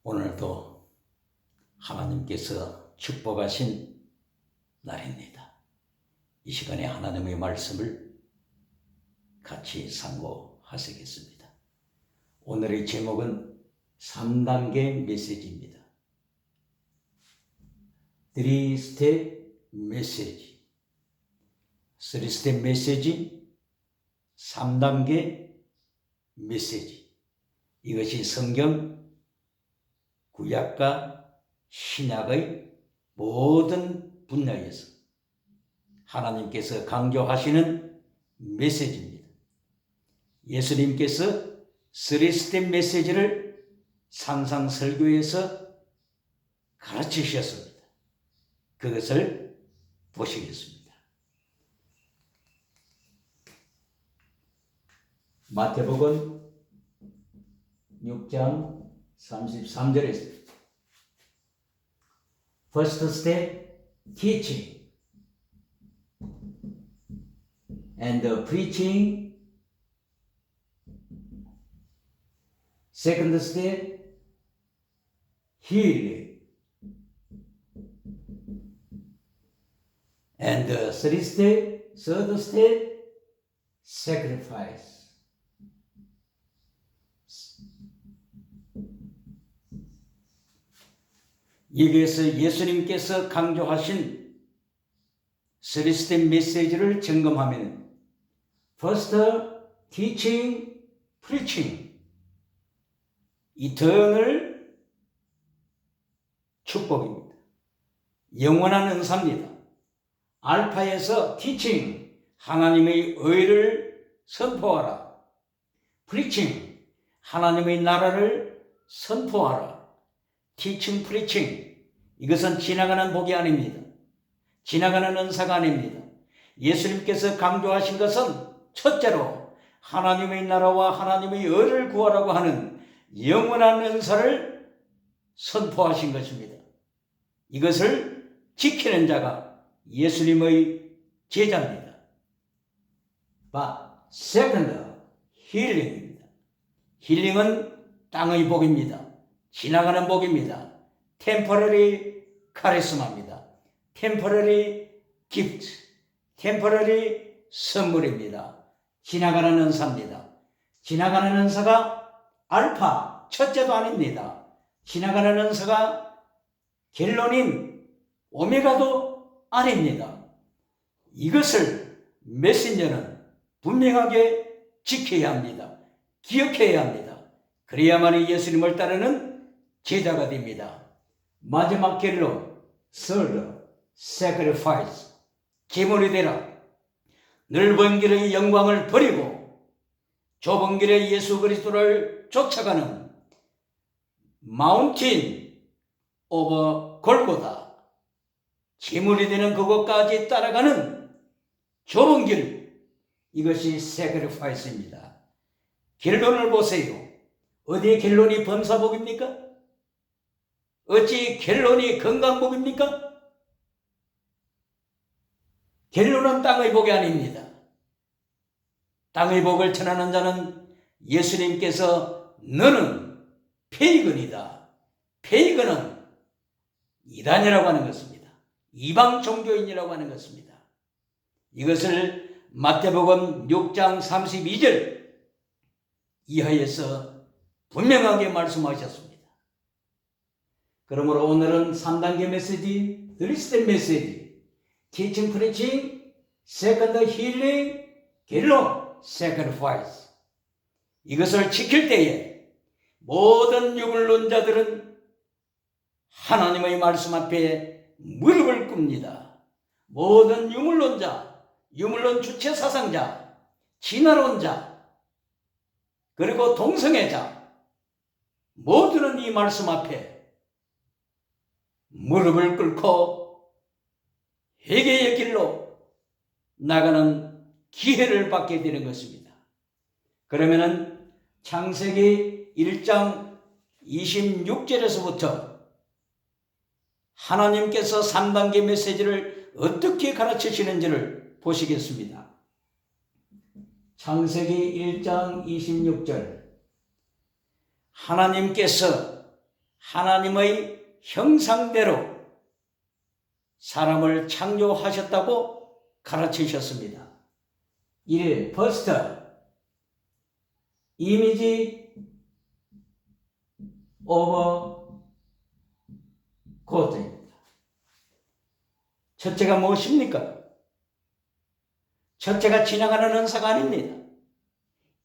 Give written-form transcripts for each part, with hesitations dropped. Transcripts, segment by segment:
오늘도 하나님께서 축복하신 날입니다. 이 시간에 하나님의 말씀을 같이 상고하시겠습니다. 오늘의 제목은 3단계 메시지입니다. 3스텝 메시지. 3스텝 메시지, 3단계 메시지. 이것이 성경 구약과 신약의 모든 분야에서 하나님께서 강조하시는 메시지입니다. 예수님께서 3스텝 메시지를 산상설교에서 가르치셨습니다. 그것을 보시겠습니다. 마태복음 6장 33절에 First step, teaching and preaching. Second step, healing. And third step, sacrifice. 여기에서 예수님께서 강조하신 3스텝 메시지를 점검하면 First, teaching, preaching. 이터널 축복입니다. 영원한 은사입니다. 알파에서 teaching, 하나님의 의를 선포하라. preaching, 하나님의 나라를 선포하라. teaching, preaching, 이것은 지나가는 복이 아닙니다. 지나가는 은사가 아닙니다. 예수님께서 강조하신 것은 첫째로 하나님의 나라와 하나님의 의를 구하라고 하는 영원한 은사를 선포하신 것입니다. 이것을 지키는 자가 예수님의 제자입니다. Second, healing입니다. 힐링은 땅의 복입니다. 지나가는 복입니다. temporary 카리스마입니다. temporary gift, temporary 선물입니다. 지나가는 은사입니다. 지나가는 은사가 알파, 첫째도 아닙니다. 지나가는 은사가 갤론인 오메가도 아닙니다. 이것을 메신저는 분명하게 지켜야 합니다. 기억해야 합니다. 그래야만이 예수님을 따르는 제자가 됩니다. 마지막 갤론, third, sacrifice. 제물이 되라. 넓은 길의 영광을 버리고 좁은 길의 예수 그리스도를 쫓아가는 마운틴 오브 골고다. 제물이 되는 그곳까지 따라가는 좁은 길. 이것이 sacrifice입니다. 갤론을 보세요. 어디에 갤론이 범사복입니까? 어찌 갤론이 건강복입니까? 갤론은 땅의 복이 아닙니다. 땅의 복을 전하는 자는 예수님께서 너는 페이건이다. 페이건은 이단이라고 하는 것입니다. 이방 종교인이라고 하는 것입니다. 이것을 마태복음 6장 32절 이하에서 분명하게 말씀하셨습니다. 그러므로 오늘은 3단계 메시지, 3스텝 메시지, teaching, preaching, second, healing, 갤론, sacrifice. 이것을 지킬 때에 모든 유물론자들은 하나님의 말씀 앞에 무릎을 꿇습니다. 모든 유물론자, 유물론 주체 사상자, 진화론자, 그리고 동성애자, 모두는 이 말씀 앞에 무릎을 꿇고 회개의 길로 나가는 기회를 받게 되는 것입니다. 그러면은 창세기 1장 26절에서부터 하나님께서 3단계 메시지를 어떻게 가르치시는지를 보시겠습니다. 창세기 1장 26절. 하나님께서 하나님의 형상대로 사람을 창조하셨다고 가르치셨습니다. 1. First, image of God입니다. 첫째가 무엇입니까? 첫째가 지나가는 은사가 아닙니다.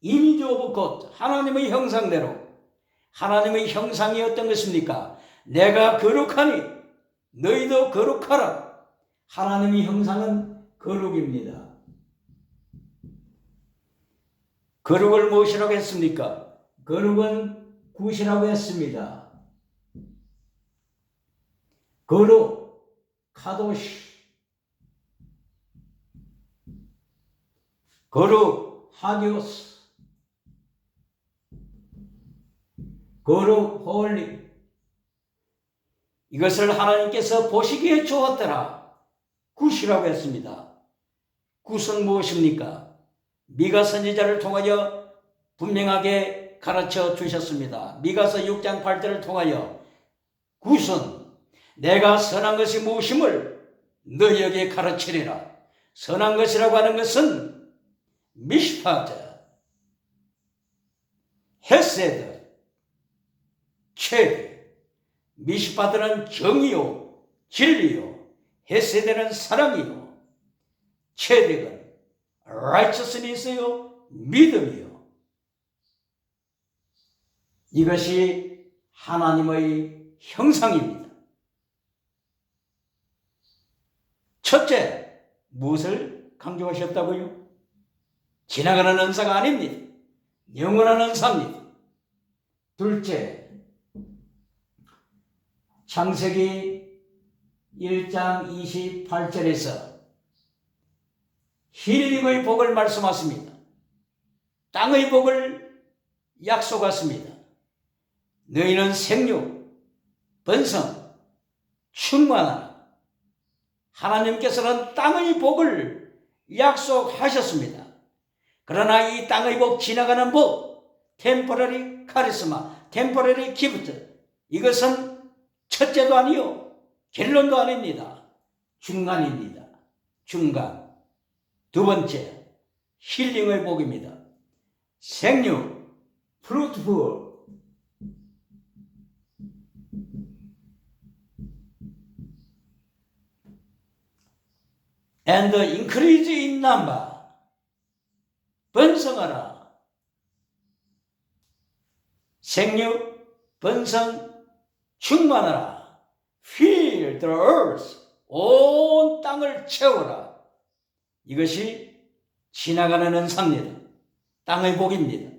이미지 오브 곧, 하나님의 형상대로. 하나님의 형상이 어떤 것입니까? 내가 거룩하니 너희도 거룩하라. 하나님의 형상은 거룩입니다. 거룩을 무엇이라고 했습니까? 거룩은 굿이라고 했습니다. 거룩, 카도시. 거룩, 하기오스. 거룩, 홀리. 이것을 하나님께서 보시기에 좋았더라. 굿이라고 했습니다. 굿은 무엇입니까? 미가 선지자를 통하여 분명하게 가르쳐 주셨습니다. 미가서 6장 8절을 통하여 굿은 내가 선한 것이 무엇임을 너희에게 가르치리라. 선한 것이라고 하는 것은 미시파트, 헤세드, 최대. 미시파트는 정의요, 진리요, 헤세드는 사랑이요, 최대는 righteousness요, 믿음이요. 이것이 하나님의 형상입니다. 첫째, 무엇을 강조하셨다고요? 지나가는 은사가 아닙니다. 영원한 은사입니다. 둘째, 창세기 1장 28절에서 힐링의 복을 말씀하십니다. 땅의 복을 약속하십니다. 너희는 생육, 번성, 충만하라. 하나님께서는 땅의 복을 약속하셨습니다. 그러나 이 땅의 복, 지나가는 복, 템포러리 카리스마, 템포러리 기프트, 이것은 첫째도 아니요, 결론도 아닙니다. 중간입니다. 중간. 두 번째, 힐링의 복입니다. 생육, fruitful. and increase in number. 번성하라. 생육, 번성, 충만하라. Fill the earth. 온 땅을 채워라. 이것이 지나가는 은사입니다. 땅의 복입니다.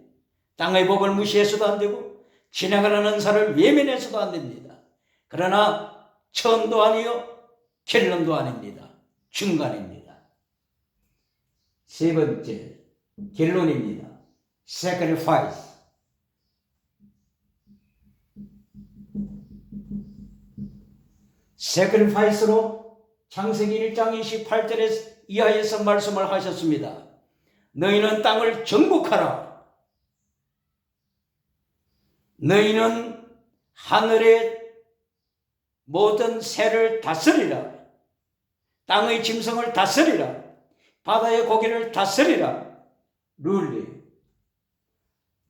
땅의 복을 무시해서도 안 되고 지나가는 은사를 외면해서도 안 됩니다. 그러나 처음도 아니요, 결론도 아닙니다. 중간입니다. 세 번째, 결론입니다. Sacrifice. Sacrifice로 창세기 1장 28절에 이하에서 말씀을 하셨습니다. 너희는 땅을 정복하라. 너희는 하늘의 모든 새를 다스리라. 땅의 짐승을 다스리라. 바다의 고기를 다스리라. 룰리.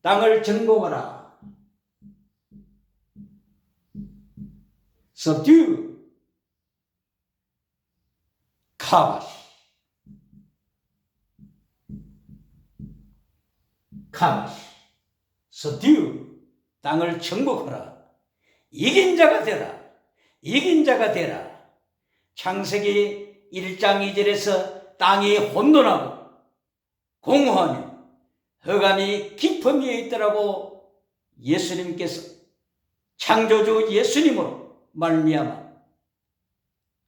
땅을 정복하라. subdue. 카바시. 카바시. subdue. 땅을 정복하라. 이긴 자가 되라. 이긴 자가 되라. 창세기 1장 2절에서 땅이 혼돈하고 공허하며 흑암이 깊은 위에 있더라고 예수님께서 창조주 예수님으로 말미암아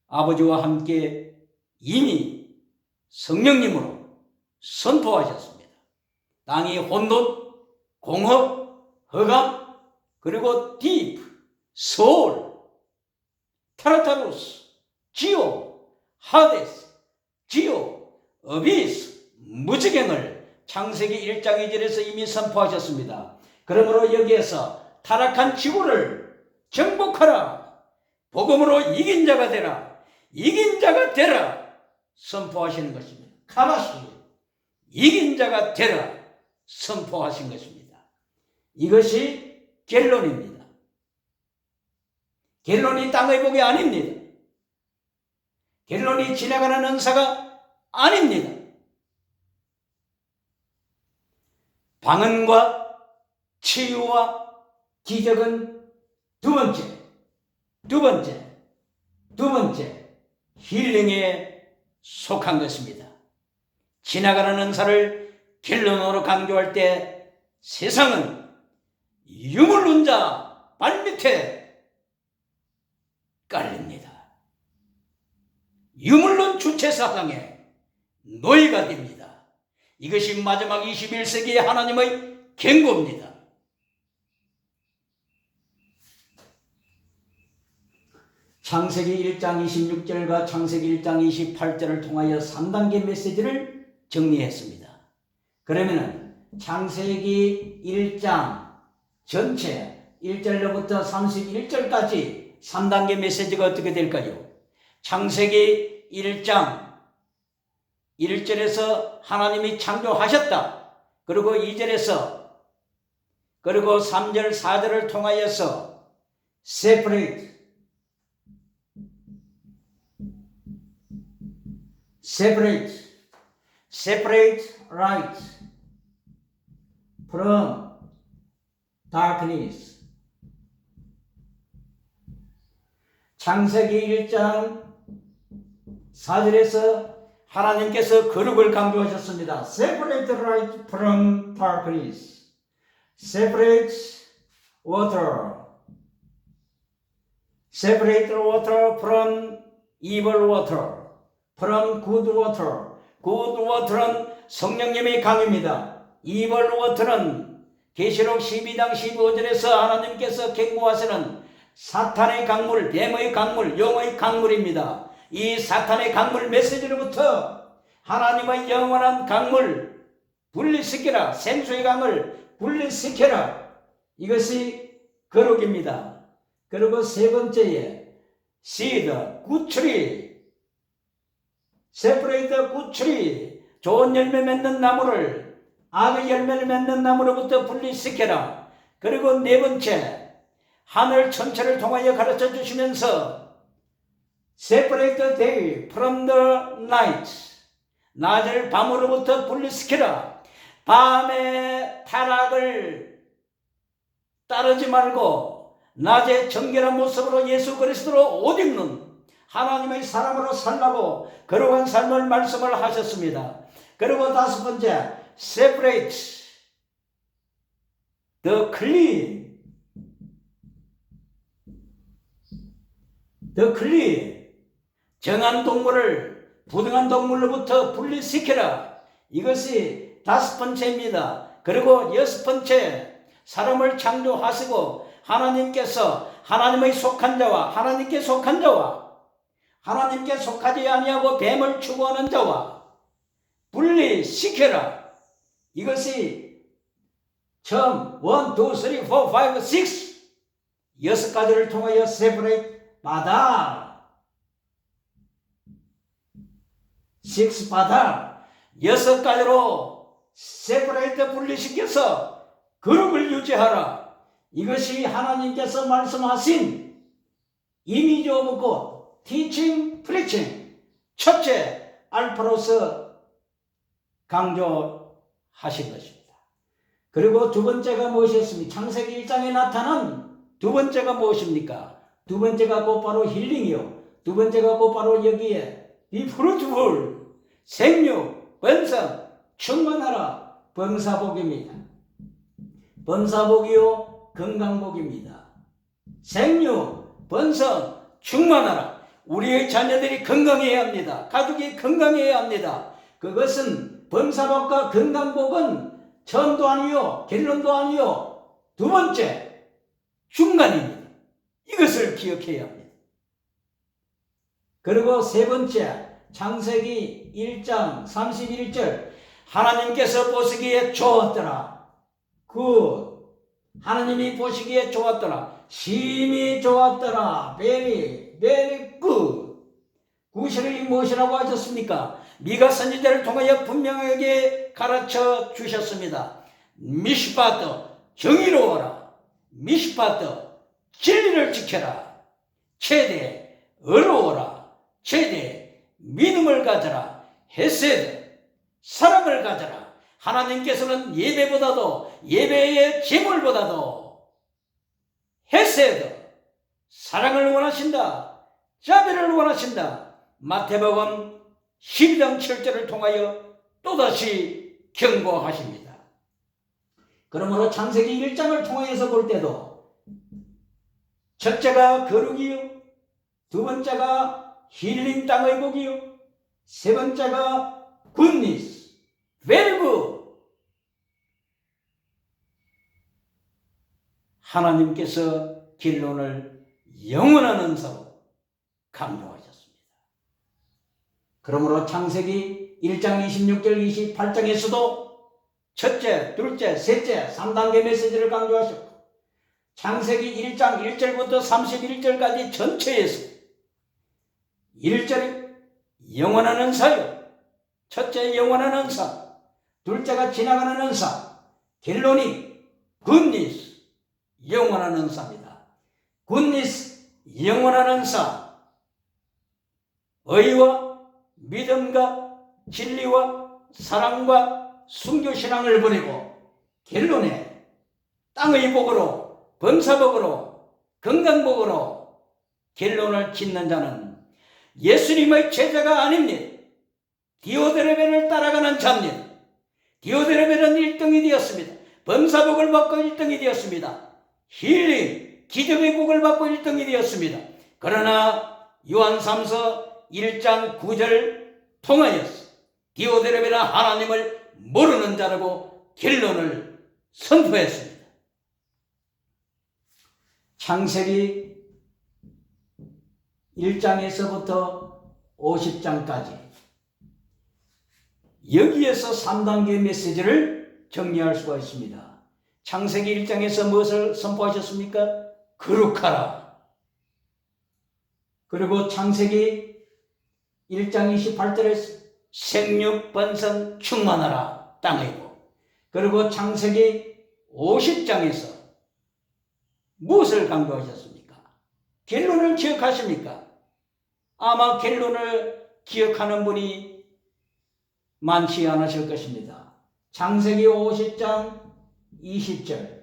아버지와 함께 이미 성령님으로 선포하셨습니다. 땅이 혼돈, 공허, 흑암, 그리고 딥, 소울, 타르타루스, 지오, 하데스, 지오, 어비스, 무지경을 창세기 1장 2절에서 이미 선포하셨습니다. 그러므로 여기에서 타락한 지구를 정복하라. 복음으로 이긴 자가 되라. 이긴 자가 되라. 선포하시는 것입니다. 카바시. 이긴 자가 되라. 선포하신 것입니다. 이것이 결론입니다. 결론이 땅의 복이 아닙니다. 결론이 지나가는 은사가 아닙니다. 방언과 치유와 기적은 두 번째 힐링에 속한 것입니다. 지나가는 은사를 결론으로 강조할 때 세상은 유물론자 발밑에 깔립니다. 유물론 주체사상의 노예가 됩니다. 이것이 마지막 21세기의 하나님의 경고입니다. 창세기 1장 26절과 창세기 1장 28절을 통하여 3단계 메시지를 정리했습니다. 그러면 창세기 1장 전체 1절로부터 31절까지 3단계 메시지가 어떻게 될까요? 창세기 1장 1절에서 하나님이 창조하셨다. 그리고 2절에서 그리고 3절 4절을 통하여서 separate light from darkness. 창세기 1장 4절에서 하나님께서 거룩을 강조하셨습니다. Separate light from darkness. Separate water. Separate water from evil water. From good water. Good water는 성령님의 강입니다. Evil water는 계시록 12장 15절에서 하나님께서 경고하시는 사탄의 강물, 뱀의 강물, 용의 강물입니다. 이 사탄의 강물 메시지로부터 하나님의 영원한 강물 분리시켜라. 생수의 강을 분리시켜라. 이것이 거룩입니다. 그리고 세 번째에 seed, 구출이 separate 구출이 좋은 열매 맺는 나무를 악의 열매를 맺는 나무로부터 분리시켜라. 그리고 네 번째 하늘 천체를 통하여 가르쳐 주시면서 separate the day from the night. 낮을 밤으로부터 분리시켜라. 밤의 타락을 따르지 말고 낮의 정결한 모습으로 예수 그리스도로 옷 입는 하나님의 사람으로 살라고 거룩한 삶을 말씀을 하셨습니다. 그리고 다섯 번째 separate the clean. The clean. 정한 동물을 부정한 동물로부터 분리시켜라. 이것이 다섯 번째입니다. 그리고 여섯 번째 사람을 창조하시고 하나님께서 하나님의 속한 자와 하나님께 속한 자와 하나님께 속하지 아니하고 뱀을 추구하는 자와 분리시켜라. 이것이 처음 1, 2, 3, 4, 5, 6 여섯 가지를 통하여 separate 바다 6 바다 여섯 가지로 separate 분리시켜서 거룩을 유지하라. 이것이 하나님께서 말씀하신 이미지 오브 곧 teaching, preaching 첫째 알파로서 강조하신 것입니다. 그리고 두 번째가 무엇이었습니까? 창세기 1장에 나타난 두 번째가 무엇입니까? 두 번째가 곧바로 힐링이요. 두 번째가 곧바로 여기에 be fruitful 생육, 번성, 충만하라 범사복입니다. 범사복이요 건강복입니다. 생육, 번성, 충만하라. 우리의 자녀들이 건강해야 합니다. 가족이 건강해야 합니다. 그것은 범사복과 건강복은 처음도 아니요 결론도 아니요 두 번째 중간입니다. 이것을 기억해야 합니다. 그리고 세 번째 창세기 1장 31절 하나님께서 보시기에 좋았더라. 하나님이 보시기에 좋았더라. 심히 좋았더라. very very good. 구실이 무엇이라고 하셨습니까? 미가 선지자를 통하여 분명하게 가르쳐 주셨습니다. 미시파트, 정의로워라. 미시파트, 진리를 지켜라. 최대, 어려워라. 최대, 믿음을 가져라. 헤세드, 사랑을 가져라. 하나님께서는 예배보다도, 예배의 제물보다도 헤세드, 사랑을 원하신다. 자비를 원하신다. 마태복음 12장 7절을 통하여 또다시 경고하십니다. 그러므로 창세기 1장을 통해서 볼 때도 첫째가 거룩이요, 두 번째가 힐링 땅의 복이요, 세 번째가 굿니스, 벨브. 하나님께서 결론을 영원한 은사로 강조하셨습니다. 그러므로 창세기 1장 26절 28장에서도 첫째, 둘째, 셋째 3단계 메시지를 강조하셨고, 창세기 1장 1절부터 31절까지 전체에서 1절이 영원한 은사요, 첫째 영원한 은사, 둘째가 지나가는 은사, 결론이 굿니스, 영원한 은사입니다. 굿니스, 영원한 은사, 의와 믿음과 진리와 사랑과 순교신앙을 버리고 결론에 땅의 복으로, 범사복으로, 건강복으로 결론을 짓는 자는 예수님의 제자가 아닙니다. 디오드레벨을 따라가는 자입니다. 디오드레벨은 1등이 되었습니다. 범사복을 받고 1등이 되었습니다. 힐링, 기적의 복을 받고 1등이 되었습니다. 그러나 요한 3서 1장 9절 통하여서 디오드레벨은 하나님을 모르는 자라고 결론을 선포했습니다. 창세기 1장에서부터 50장까지 여기에서 3단계 메시지를 정리할 수가 있습니다. 창세기 1장에서 무엇을 선포하셨습니까? 거룩하라. 그리고 창세기 1장 28절에 생육 번성 충만하라, 땅의 복. 그리고 창세기 50장에서 무엇을 강조하셨습니까? 결론을 기억하십니까? 아마 결론을 기억하는 분이 많지 않으실 것입니다. 창세기 50장 20절.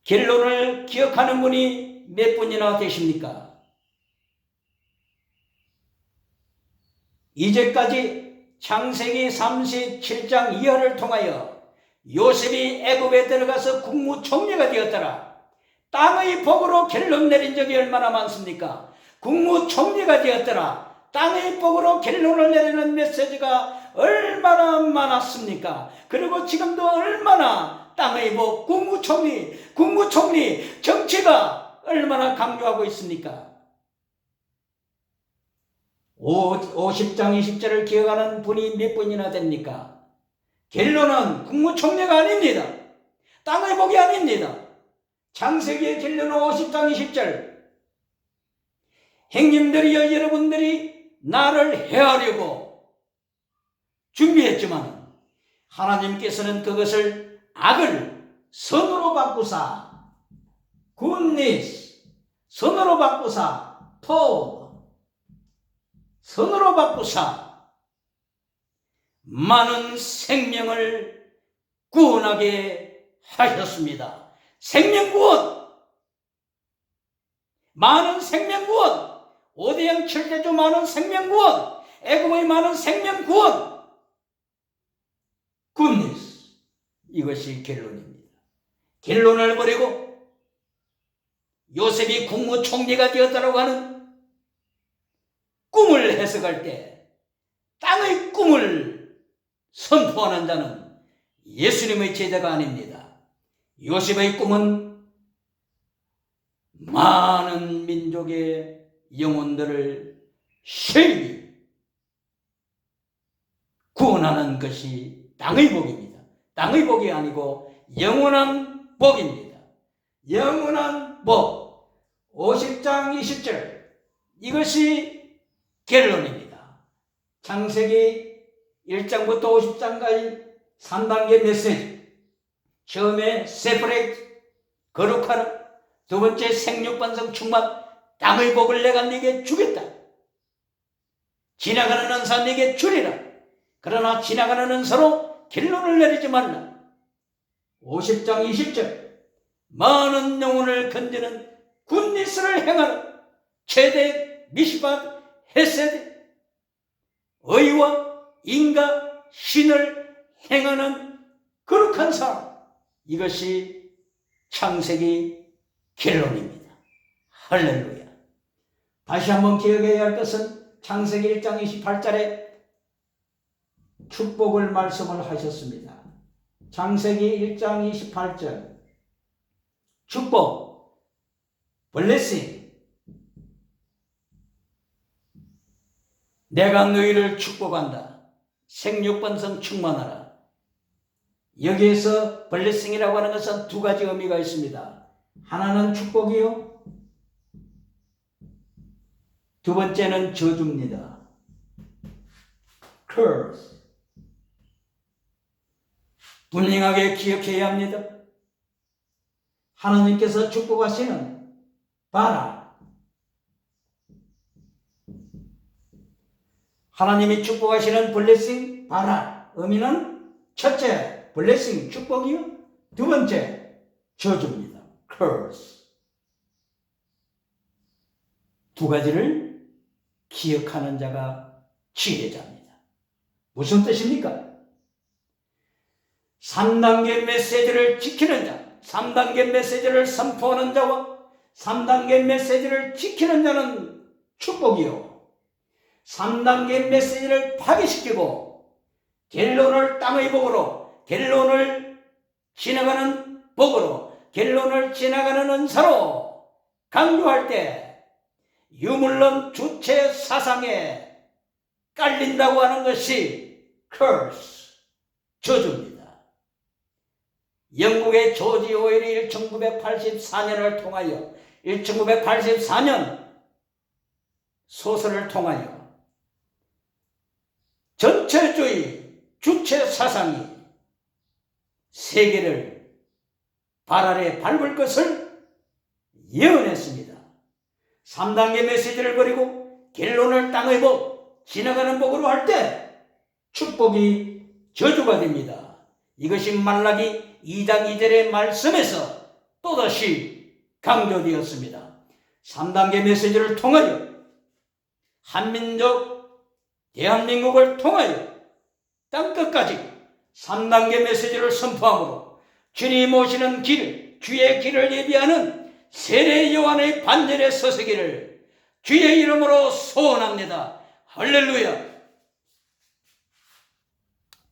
결론을 기억하는 분이 몇 분이나 되십니까? 이제까지 창세기 37장 이하를 통하여 요셉이 애굽에 들어가서 국무총리가 되었더라. 땅의 복으로 결론 내린 적이 얼마나 많습니까? 국무총리가 되었더라. 땅의 복으로 결론을 내리는 메시지가 얼마나 많았습니까? 그리고 지금도 얼마나 땅의 복, 국무총리 정치가 얼마나 강조하고 있습니까? 50장 20절을 기억하는 분이 몇 분이나 됩니까? 결론은 국무총리가 아닙니다. 땅의 복이 아닙니다. 창세기의 결론은 50장 20절. 행님들이여, 여러분들이 나를 해하려고 준비했지만 하나님께서는 그것을 악을 선으로 바꾸사, 굿니스, 선으로 바꾸사, 선으로 바꾸사 많은 생명을 구원하게 하셨습니다. 생명구원, 많은 생명구원, 오대양 7대조 많은 생명구원, 애굽의 많은 생명구원, 굿니스, 이것이 결론입니다. 결론을 버리고 요셉이 국무총리가 되었다고 하는 꿈을 해석할 때 땅의 꿈을 선포하는 자는 예수님의 제자가 아닙니다. 요셉의 꿈은 많은 민족의 영혼들을 세리 구원하는 것이 땅의 복입니다. 땅의 복이 아니고 영원한 복입니다. 영원한 복. 50장 20절. 이것이 결론입니다. 창세기 1장부터 50장까지 3단계 메시지. 처음에 세퍼레이트, 거룩하라. 두 번째 생육반성 충만, 땅의 복을 내가 네게 주겠다. 지나가는 은사 네게 주리라. 그러나 지나가는 은사로 결론을 내리지 말라. 50장 20절. 많은 영혼을 건지는 굿니스를 행하라. 최대 미시밭 헤세드. 의와 인과 신을 행하는 거룩한 사람. 이것이 창세기 결론입니다. 할렐루야. 다시 한번 기억해야 할 것은 창세기 1장 28절에 축복을 말씀을 하셨습니다. 창세기 1장 28절. 축복, 블레싱. 내가 너희를 축복한다. 생육번성 충만하라. 여기에서 블레싱이라고 하는 것은 두 가지 의미가 있습니다. 하나는 축복이요, 두 번째는 저주입니다. curse. 분명하게 기억해야 합니다. 하나님께서 축복하시는 바라. 하나님이 축복하시는 블레싱 바라. 의미는 첫째 블레싱 축복이요, 두 번째 저주입니다. curse. 두 가지를 기억하는 자가 지혜자입니다. 무슨 뜻입니까? 3단계 메시지를 지키는 자, 3단계 메시지를 선포하는 자와 3단계 메시지를 지키는 자는 축복이요, 3단계 메시지를 파괴시키고 결론을 땅의 복으로, 결론을 지나가는 복으로, 결론을 지나가는 은사로 강조할 때 유물론 주체 사상에 깔린다고 하는 것이 curse, 저주입니다. 영국의 조지 오웰이 1984년을 통하여 1984년 소설을 통하여 전체주의 주체 사상이 세계를 발 아래 밟을 것을 예언했습니다. 3단계 메시지를 버리고 결론을 땅의 복, 지나가는 복으로 할 때 축복이 저주가 됩니다. 이것이 말라기 2장 2절의 말씀에서 또다시 강조되었습니다. 3단계 메시지를 통하여 한민족, 대한민국을 통하여 땅끝까지 3단계 메시지를 선포함으로 주님 오시는 길, 주의 길을 예비하는 세례 요한의 반열에 서서기를 주의 이름으로 소원합니다. 할렐루야.